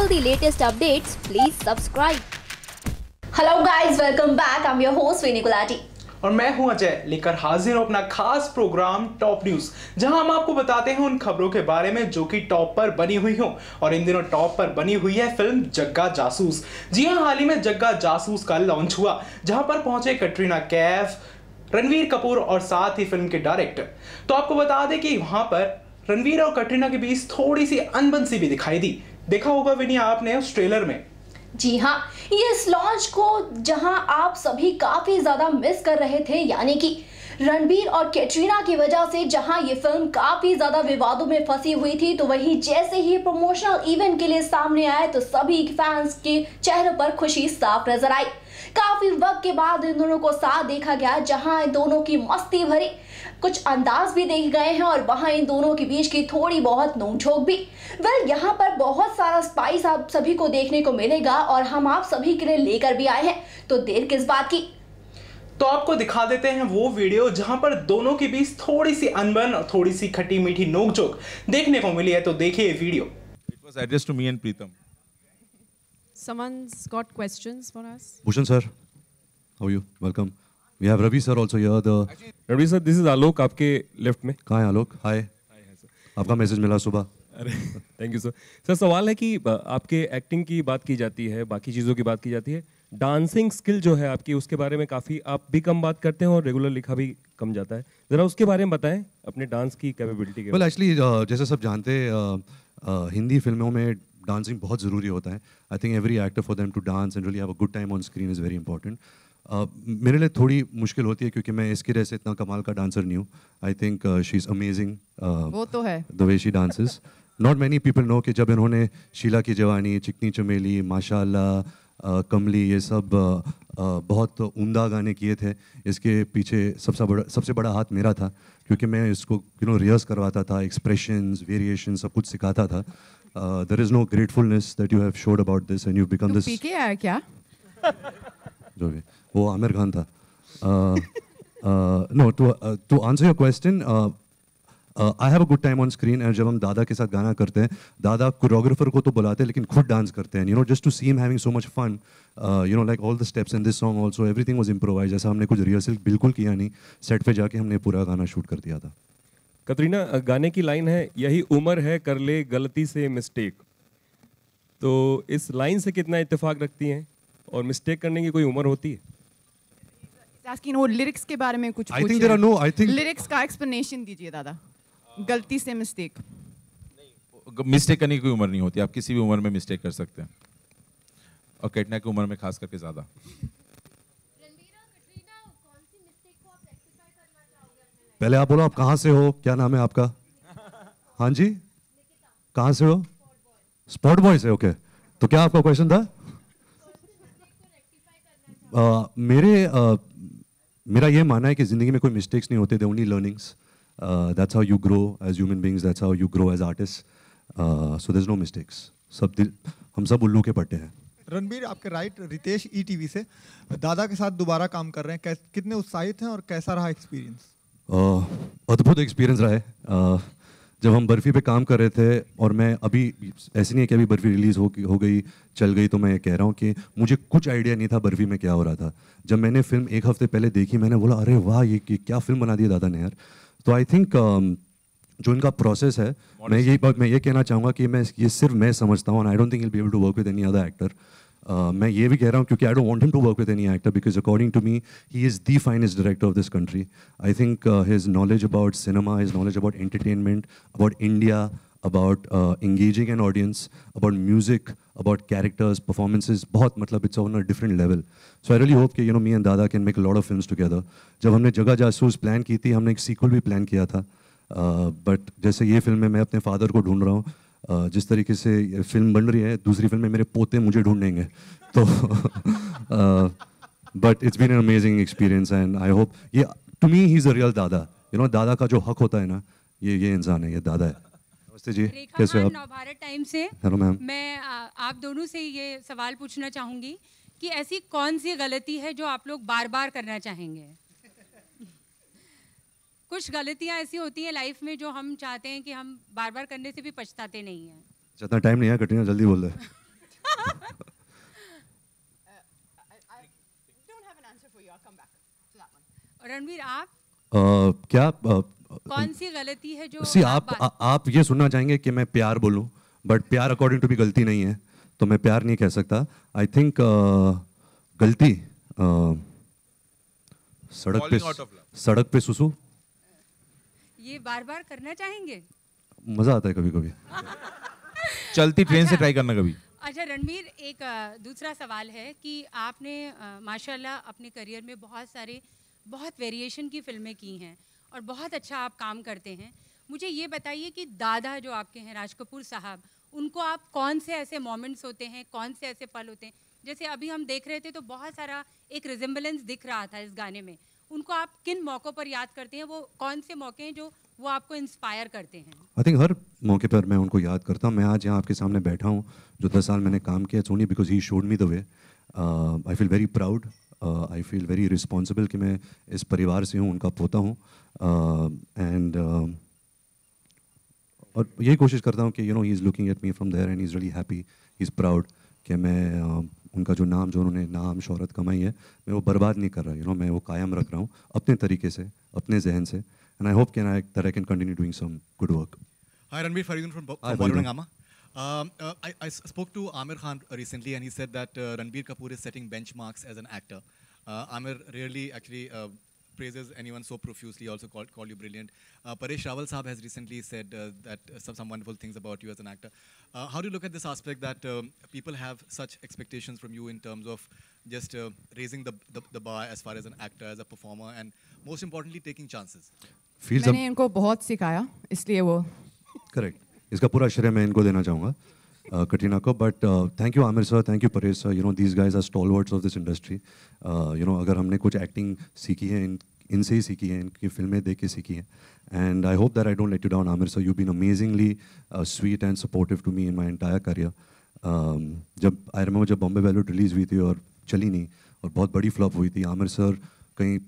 the latest updates, please subscribe. Hello guys, welcome back. I'm your host Vini Gulati. और मैं हूं अजय, लेकर हाजिर हूं अपना खास प्रोग्राम टॉप न्यूज, जहां हम आपको बताते हैं उन खबरों के बारे में जो कि टॉप पर बनी हुई हो। और इन दिनों टॉप पर बनी हुई है फिल्म जग्गा जासूस। जी हां, हाल ही में जग्गा जासूस का लॉन्च हुआ, जहां पर पहुंचे कटरीना कैफ, रणवीर कपूर और साथ ही फिल्म के डायरेक्टर। तो आपको बता दें कि वहां पर रणवीर और कटरीना के बीच थोड़ी सी अनबन सी भी दिखाई दी। देखा होगा विनी आपने उस ट्रेलर में। जी हाँ, ये इस लॉन्च को जहां आप सभी काफी ज्यादा मिस कर रहे थे, यानी कि रणबीर और कैटरीना की वजह से जहां ये फिल्म काफी ज्यादा विवादों में फंसी हुई थी, तो वहीं जैसे ही प्रमोशनल इवेंट के लिए सामने आए तो सभी फैंस के चेहरों पर खुशी साफ नजर आई। काफी वक्त के बाद इन दोनों को साथ देखा गया, जहां इन दोनों की मस्ती भरी कुछ अंदाज भी देखे गए हैं और वहां इन दोनों के बीच की थोड़ी बहुत नोकझोंक भी। यहाँ पर बहुत सारा स्पाइस आप सभी को देखने को मिलेगा और हम आप सभी के लिए लेकर भी आए हैं, तो देर किस बात की। तो आपको दिखा देते हैं वो वीडियो जहां पर दोनों के बीच थोड़ी सी अनबन और थोड़ी सी खट्टी मीठी नोकझोंक देखने को मिली है। तो देखिए video. It was addressed to me and Preetham. Someone's got questions for us. Bhushan sir, how are you? Welcome. We have Ravi sir also here. Ravi sir, this is Alok आपके लेफ्ट में। कहाँ है आलोक? हाय। आपका मैसेज मिला सुबह। अरे थैंक यू सर। सर सवाल है कि आपके एक्टिंग की बात की जाती है, बाकी चीज़ों की बात की जाती है, डांसिंग स्किल जो है आपकी, उसके बारे में काफ़ी आप भी कम बात करते हैं और रेगुलर लिखा भी कम जाता है। ज़रा उसके बारे में बताएं, अपने डांस की कैपेबिलिटी के। वेल एक्चुअली जैसे सब जानते हैं, हिंदी फिल्मों में डांसिंग बहुत ज़रूरी होता है। I think every actor for them to dance and really have a good time on screen is very important. मेरे लिए थोड़ी मुश्किल होती है क्योंकि मैं इसकी वजह से इतना कमाल का डांसर नहीं हूँ। I think she is amazing वो तो है। The way she dances. Not many people know कि जब इन्होंने शीला की जवानी, चिकनी चमेली, माशाल्लाह, कमली, ये सब बहुत उम्दा गाने किए थे, इसके पीछे सबसे बड़ा हाथ मेरा था क्योंकि मैं इसको रिहर्स करवाता था, एक्सप्रेशंस, वेरिएशन सब कुछ सिखाता था। There is no gratefulness that you have showed about this and you become this. PK आया क्या? जो भी वो आमिर खान था। No, to answer your question, I have a good time on screen. और जब हम दादा के साथ गाना करते हैं, दादा कोरियोग्राफर को तो बुलाते हैं लेकिन खुद डांस करते हैं, just to see him having so much fun, like all the steps in this song also everything was improvised. जैसा हमने कुछ रिहर्सल बिल्कुल किया नहीं, सेट पे जाके हमने पूरा गाना शूट कर दिया था। कतरीना, गाने की लाइन है, यही उम्र है कर ले गलती से मिस्टेक, तो इस लाइन से कितना इत्तेफाक रखती हैं और मिस्टेक करने की कोई उम्र होती है? Asking वो लिरिक्स के बारे में कुछ I think there are no, I think lyrics का एक्सप्लेनेशन दीजिए दादा। गलती से मिस्टेक। मिस्टेक करने की कोई उम्र नहीं होती, आप किसी भी उम्र में मिस्टेक कर सकते हैं, और कटरीना की उम्र में खास करके ज़्यादा। पहले आप बोलो, आप कहाँ से हो, क्या नाम है आपका? हाँ जी, कहाँ से हो? स्पॉट बॉय से। ओके, तो क्या आपका क्वेश्चन था? मेरा ये मानना है कि ज़िंदगी में कोई मिस्टेक्स नहीं होते, they only learnings. That's how you grow as human beings, that's how you grow as artist. So there is no mistakes. हम सब उल्लू के पट्टे हैं। रणबीर, आपके राइट रितेश ईटीवी से, दादा के साथ दोबारा काम कर रहे हैं, कितने उत्साहित हैं और कैसा रहा एक्सपीरियंस? अद्भुत एक्सपीरियंस रहा है। जब हम बर्फ़ी पे काम कर रहे थे, और मैं अभी ऐसे नहीं है कि अभी बर्फ़ी रिलीज़ हो गई, चल गई, तो मैं ये कह रहा हूँ कि मुझे कुछ आइडिया नहीं था बर्फ़ी में क्या हो रहा था। जब मैंने फिल्म एक हफ्ते पहले देखी, मैंने बोला अरे वाह, ये क्या फिल्म बना दी दादा ने यार। तो आई थिंक जो इनका प्रोसेस है, मैं ये कहना चाहूँगा कि ये सिर्फ मैं समझता हूँ, and I don't think he will be able to work with any other actor. मैं ये भी कह रहा हूँ क्योंकि I don't want him to work with any actor, because according to me he is the finest director of this country. I think his knowledge about cinema, his knowledge about entertainment, about India, about engaging an audience, about music, about characters, performances, बहुत मतलब it's on a different level. So I really hope कि me and Dada can make a lot of films together. जब हमने जगह जासूस plan की थी, हमने एक सीक्वल भी प्लान किया था, बट जैसे ये फिल्म में मैं अपने फादर को ढूंढ रहा हूँ, जिस तरीके से ये फिल्म बन रही है, दूसरी फिल्म में मेरे पोते मुझे ढूंढेंगे, तो but it's been an amazing experience and I hope ये, to me he is a real dada. दादा का जो हक होता है ना, ये इंसान है, ये दादा है। नमस्ते जी, कैसे हो आप? नवभारत टाइम से। Hello ma'am. मैं आप दोनों से ये सवाल पूछना चाहूँगी कि ऐसी कौन सी गलती है जो आप लोग बार बार करना चाहेंगे? कुछ गलतियाँ ऐसी होती हैं लाइफ में जो हम चाहते हैं कि हम बार बार करने से भी पछताते नहीं हैं। जितना टाइम नहीं है कटरीना, जल्दी बोल दे। रणवीर आप क्या कौन सी गलती है जो सी आप ये सुनना चाहेंगे कि मैं प्यार बोलूं, बट प्यार अकॉर्डिंग टू भी गलती नहीं है, तो मैं प्यार नहीं कह सकता. आई थिंक गलती सड़क पे सुसु. ये बार बार करना चाहेंगे? मजा आता है कभी कभी. चलती ट्रेन से ट्राई करना कभी. अच्छा रणवीर, एक दूसरा सवाल है कि आपने माशाल्लाह अपने करियर में बहुत वेरिएशन की फिल्में की हैं और बहुत अच्छा आप काम करते हैं. मुझे ये बताइए कि दादा जो आपके हैं राज कपूर साहब, उनको आप कौन से ऐसे मोमेंट्स होते हैं, कौन से ऐसे पल होते हैं, जैसे अभी हम देख रहे थे तो बहुत सारा एक रिजेम्बलेंस दिख रहा था इस गाने में, उनको आप किन मौक़ों पर याद करते हैं? वो कौन से मौके हैं जो वो आपको इंस्पायर करते हैं? आई थिंक हर मौके पर मैं उनको याद करता हूँ. मैं आज यहाँ आपके सामने बैठा हूँ, जो 10 साल मैंने काम किया, it's only because he showed me the way. I feel very proud, I feel very responsible कि मैं इस परिवार से हूँ, उनका पोता हूँ. एंड और यही कोशिश करता हूँ कि he is looking at me from there and he is really happy, he is proud कि मैं उनका जो उन्होंने नाम शोहरत कमाई है, मैं वो बर्बाद नहीं कर रहा. मैं वो कायम रख रहा हूँ अपने तरीके से, अपने जहन से. And I hope that I can continue doing some good work. Hi, Ranveer Faridun from Bollywood. I spoke to Amir Khan recently, and he said that Ranbir Kapoor is setting benchmarks as an actor. Amir rarely actually praises anyone so profusely. He also called you brilliant. Paresh Rawal Saab has recently said that some wonderful things about you as an actor. How do you look at this aspect that people have such expectations from you in terms of just raising the bar as far as an actor, as a performer, and most importantly, taking chances? मैंने इनको बहुत सिखाया, इसलिए वो correct. इसका पूरा श्रेय मैं इनको देना चाहूँगा, कटरीना को. But thank you Aamir sir, thank you Paresh sir. These guys are stalwarts of this industry. अगर हमने कुछ एक्टिंग सीखी है इनसे ही सीखी है, इनकी फिल्में देख के सीखी हैं. And I hope that I don't let you down Aamir sir. You been amazingly sweet and supportive to me in my entire career. जब बॉम्बे वैल्यूट रिलीज़ हुई थी और चली नहीं और बहुत बड़ी फ्लॉप हुई थी, आमिर सर कहीं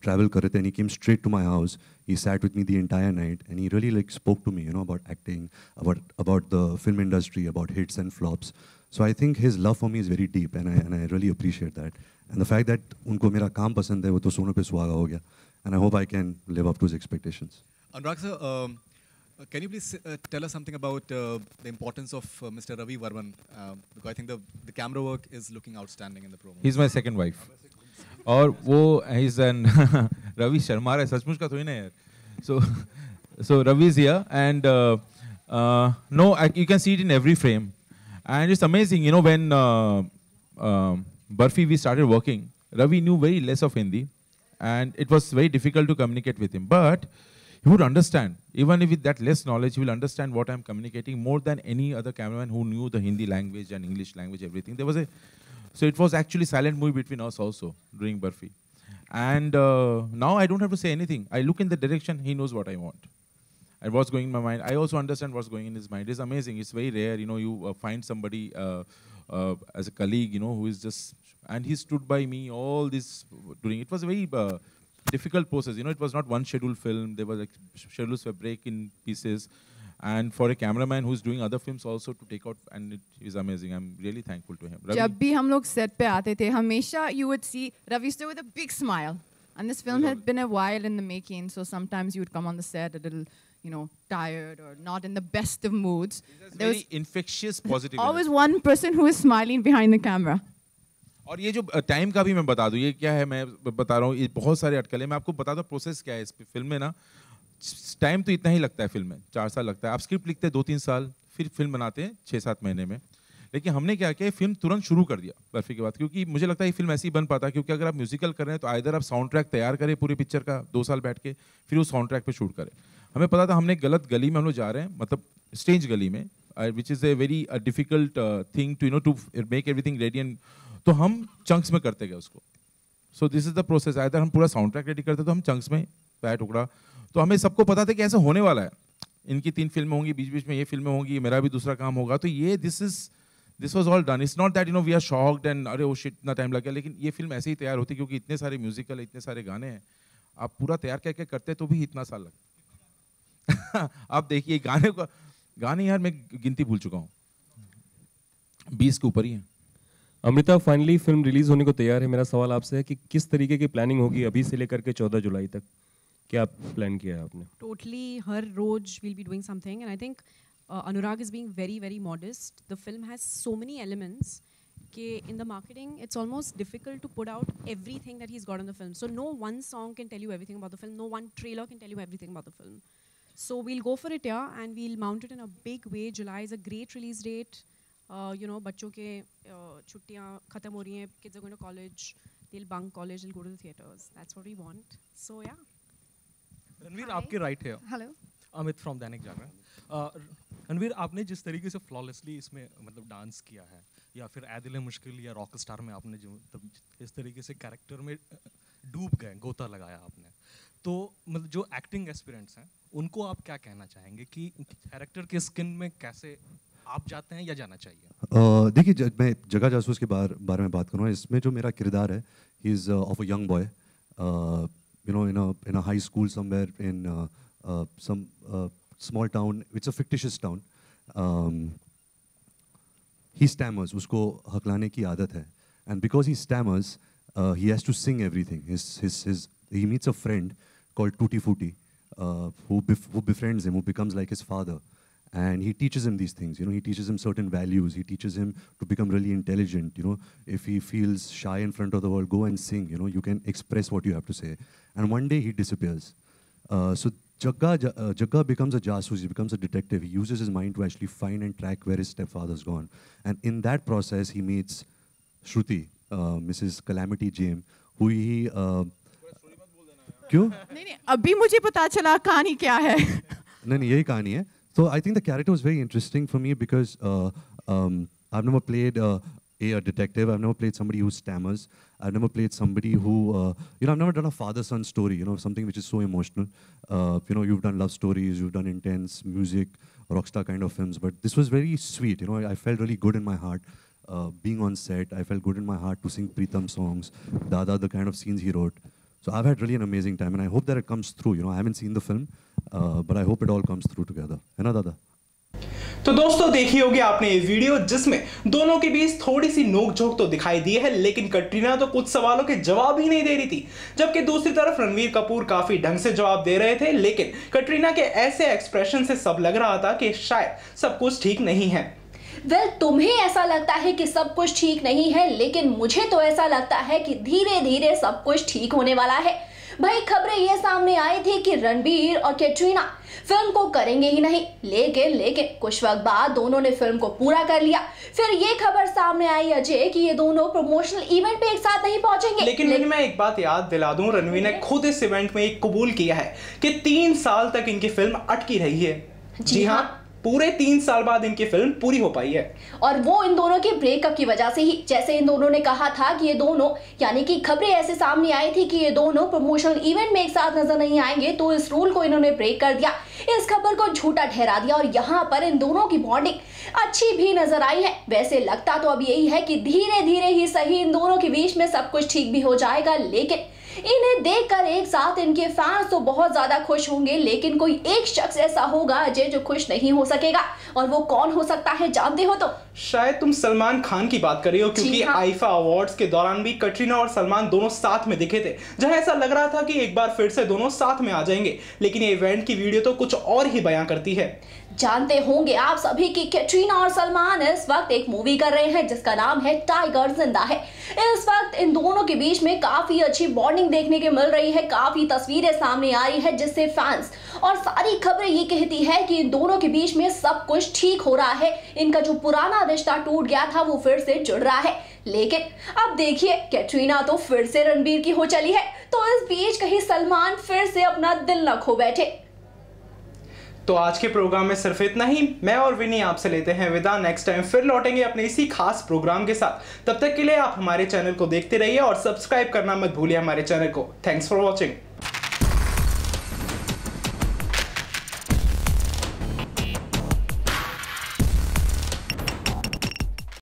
travel कर रहे थे and he came straight to my house. He sat with me the entire night and he really spoke to me, about acting, about the film industry, about hits and flops. So I think his love for me is very deep and I really appreciate that. And the fact that उनको मेरा काम पसंद है, वो तो सोने पे सुहागा हो गया. And I hope I can live up to his expectations. Anurag sir, can you please tell us something about the importance of Mr. Ravi Varman? Because I think the camera work is looking outstanding in the promo. He's my second wife. और वो he's an Ravi Sharma है, सचमुच का तो ही ना यार. So Ravi is here and no, you can see it in every frame and it's amazing. When Barfi we started working, Ravi knew very less of Hindi and it was very difficult to communicate with him, but he would understand. Even if with that less knowledge, he will understand what I'm communicating more than any other cameraman who knew the Hindi language and English language, everything. So it was actually silent movie between us also during Barfi. And now I don't have to say anything. I look in the direction, he knows what I want. And what's going in my mind. I also understand what's going in his mind. It's amazing. It's very rare, you find somebody as a colleague, who is just, and he stood by me all this during. It was a very difficult process. It was not one scheduled film. There was schedules were break in pieces. And for a cameraman who's doing other films also to take out, and it is amazing. I'm really thankful to him. जब भी हम लोग set पे आते थे, हमेशा you would see Ravi still with a big smile. And this film had been a while in the making, so sometimes you would come on the set a little, tired or not in the best of moods. There was infectious positivity. Always one person who is smiling behind the camera. और ये जो time का भी मैं बता दूं, ये क्या है मैं बता रहा हूँ, ये बहुत सारे अटकलें. मैं आपको बता दूं प्रोसेस क्या है इस फिल्म में ना. टाइम तो इतना ही लगता है फिल्म में, 4 साल लगता है. आप स्क्रिप्ट लिखते हैं 2-3 साल, फिर फिल्म बनाते हैं 6-7 महीने में. लेकिन हमने क्या किया, फिल्म तुरंत शुरू कर दिया बर्फी के बाद, क्योंकि मुझे लगता है ये फिल्म ऐसी बन पाता, क्योंकि अगर आप म्यूजिकल कर रहे हैं तो आइदर आप साउंड ट्रैक तैयार करें पूरी पिक्चर का 2 साल बैठ के, फिर उस साउंड ट्रैक पे शूट करें. हमें पता था हमने गलत गली में हम लोग जा रहे हैं, मतलब स्टेज गली में, which is a very difficult thing to make everything ready. And तो हम चंक्स में करते गए उसको. So this is the process. Either हम पूरा साउंड ट्रैक रेडी करते तो हम चंक्स में पैर टुकड़ा. तो हमें सबको पता था कि ऐसा होने वाला है, इनकी 3 फिल्में होंगी, बीच बीच में ये फिल्में होंगी, मेरा भी दूसरा काम होगा. तो ये this was all done. It's not that we are shocked and अरे ओ शिट इतना टाइम लग गया. लेकिन ये फिल्म ऐसे ही तैयार होती क्योंकि इतने सारे म्यूजिकल, इतने सारे गाने हैं. आप पूरा तैयार करके करते तो भी इतना साल लगता. आप देखिए गाने यार मैं गिनती भूल चुका हूँ. 20 के ऊपर ही है। अमृता, फाइनली फिल्म रिलीज होने को तैयार है। मेरा सवाल आपसे है कि किस तरीके की प्लानिंग होगी अभी से लेकर के 14 जुलाई तक, क्या प्लान किया है आपने? Totally, her rose we'll be doing something, and I think Anurag is being very, very modest. The film has so many elements. In the marketing, it's almost difficult to put out everything that he's got in the film. So no one song can tell you everything about the film. No one trailer can tell you everything about the film. So we'll go for it here, and we'll mount it in a big way. July is a great release date. You know, बच्चों के छुट्टियाँ खत्म हो रही हैं. Kids are going to college. They'll bunk college. They'll go to the theaters. That's what we want. So yeah. Ranveer, आपके right है। Hello. Amit from Dainik Jagran. Ranveer, आपने जिस तरीके से फ्लॉलेसली इसमें मतलब डांस किया है, या फिर ऐदिल मुश्किल या रॉक स्टार में आपने जो मतलब इस तरीके से कैरेक्टर में डूब गए, गोता लगाया आपने, तो मतलब जो एक्टिंग एस्पिरेंट्स हैं उनको आप क्या कहना चाहेंगे कि कैरेक्टर के स्किन में कैसे आप जाते हैं या जाना चाहिए? देखिए, मैं जग्गा जासूस के बारे में बात करूँ, इसमें जो मेरा किरदार है, he is of a young boy, you know, in a high school somewhere in some small town. It's a fictitious town. He stammers. उसको हकलाने की आदत है, and because he stammers, he has to sing everything. He meets a friend called Tutti Frutti, who befriends him, who becomes like his father, and he teaches him these things. You know, he teaches him certain values. He teaches him to become really intelligent. You know, if he feels shy in front of the world, go and sing. You know, you can express what you have to say. And one day he disappears. So Jagga becomes a jasoos. He becomes a detective. He uses his mind to actually find and track where his stepfather's gone. And in that process, he meets Shruti, Mrs. Calamity James, who he क्यों? नहीं, अभी मुझे पता चला कहानी क्या है। नहीं, यही कहानी है। So I think the character was very interesting for me because I've never played a detective. I've never played somebody who stammers. I've never played somebody who, you know, I've never done a father-son story, you know, something which is so emotional. You know, you've done love stories, you've done intense music, rockstar kind of films, but this was very sweet. You know, I felt really good in my heart being on set. I felt good in my heart to sing Pritam songs, Dada, the kind of scenes he wrote. So I've had really an amazing time, and I hope that it comes through. You know, I haven't seen the film, but I hope it all comes through together. है ना दादा? तो दोस्तों, देखी होगी आपने ये video जिसमें दोनों के बीच थोड़ी सी नोकझोंक तो दिखाई दी है, लेकिन कटरीना तो कुछ सवालों के जवाब ही नहीं दे रही थी, जबकि दूसरी तरफ रणवीर कपूर काफी ढंग से जवाब दे रहे थे। लेकिन कटरीना के ऐसे एक्सप्रेशन से सब लग रहा था कि शायद सब कुछ ठीक नहीं है। तुम्हें ऐसा लगता है कि सब कुछ ठीक नहीं है, लेकिन मुझे तो ऐसा लगता है कि धीरे धीरे सब कुछ ठीक होने वाला है। भाई, खबरें ये सामने आई थी कि रणबीर और कैटरीना फिल्म को करेंगे ही नहीं, लेकिन कुछ वक्त बाद दोनों ने फिल्म को पूरा कर लिया। फिर ये खबर सामने आई अजय कि ये दोनों प्रमोशनल इवेंट पे एक साथ नहीं पहुंचेंगे। लेकिन मैं एक बात याद दिला दूं, रणवीर ने खुद इस इवेंट में एक कबूल किया है कि 3 साल तक इनकी फिल्म अटकी रही है। जी हाँ, पूरे 3 साल बाद इनकी फिल्म पूरी हो पाई है, और वो इन दोनों के ब्रेकअप की वजह से ही। जैसे इन दोनों ने कहा था कि ये दोनों, यानी कि खबरें ऐसे सामने आई थी कि ये दोनों प्रमोशनल इवेंट में एक साथ नजर नहीं आएंगे, तो इस रूल को इन्होंने ब्रेक कर दिया, इस खबर को झूठा ठहरा दिया, और यहाँ पर इन दोनों की बॉन्डिंग अच्छी भी नजर आई है। वैसे लगता तो अब यही है कि धीरे धीरे ही सही इन दोनों के बीच में सब कुछ ठीक भी हो जाएगा, लेकिन इन्हें देखकर एक साथ इनके फैंस तो बहुत ज्यादा खुश होंगे, लेकिन कोई एक शख्स ऐसा होगा अजय जो खुश नहीं हो सकेगा, और वो कौन हो सकता है जानते हो? तो शायद तुम सलमान खान की बात कर रही हो, क्योंकि आईफा अवार्ड्स के दौरान भी कटरीना और सलमान दोनों साथ में दिखे थे, जहां ऐसा लग रहा था कि एक बार फिर से दोनों साथ में आ जाएंगे, लेकिन ये इवेंट की वीडियो तो कुछ और ही बयां करती है। जानते होंगे आप सभी कि कैटरीना और सलमान इस वक्त एक मूवी कर रहे हैं जिसका नाम है टाइगर जिंदा है। इस वक्त इन दोनों के बीच में काफी अच्छी बॉन्डिंग देखने को मिल रही है, काफी तस्वीरें सामने आ रही है, जिससे फैंस और सारी खबरें ये कहती है कि इन दोनों के बीच में सब कुछ ठीक हो रहा है, इनका जो पुराना रिश्ता टूट गया था वो फिर से जुड़ रहा है। लेकिन अब देखिए, कैटरीना तो फिर से रणबीर की हो चली है, तो इस बीच कहीं सलमान फिर से अपना दिल न खो बैठे। तो आज के प्रोग्राम में सिर्फ इतना ही। मैं और विनी आपसे लेते हैं विदा। नेक्स्ट टाइम फिर लौटेंगे अपने इसी खास प्रोग्राम के साथ। तब तक के लिए आप हमारे चैनल को देखते रहिए और सब्सक्राइब करना मत भूलिए हमारे चैनल को। Thanks for watching.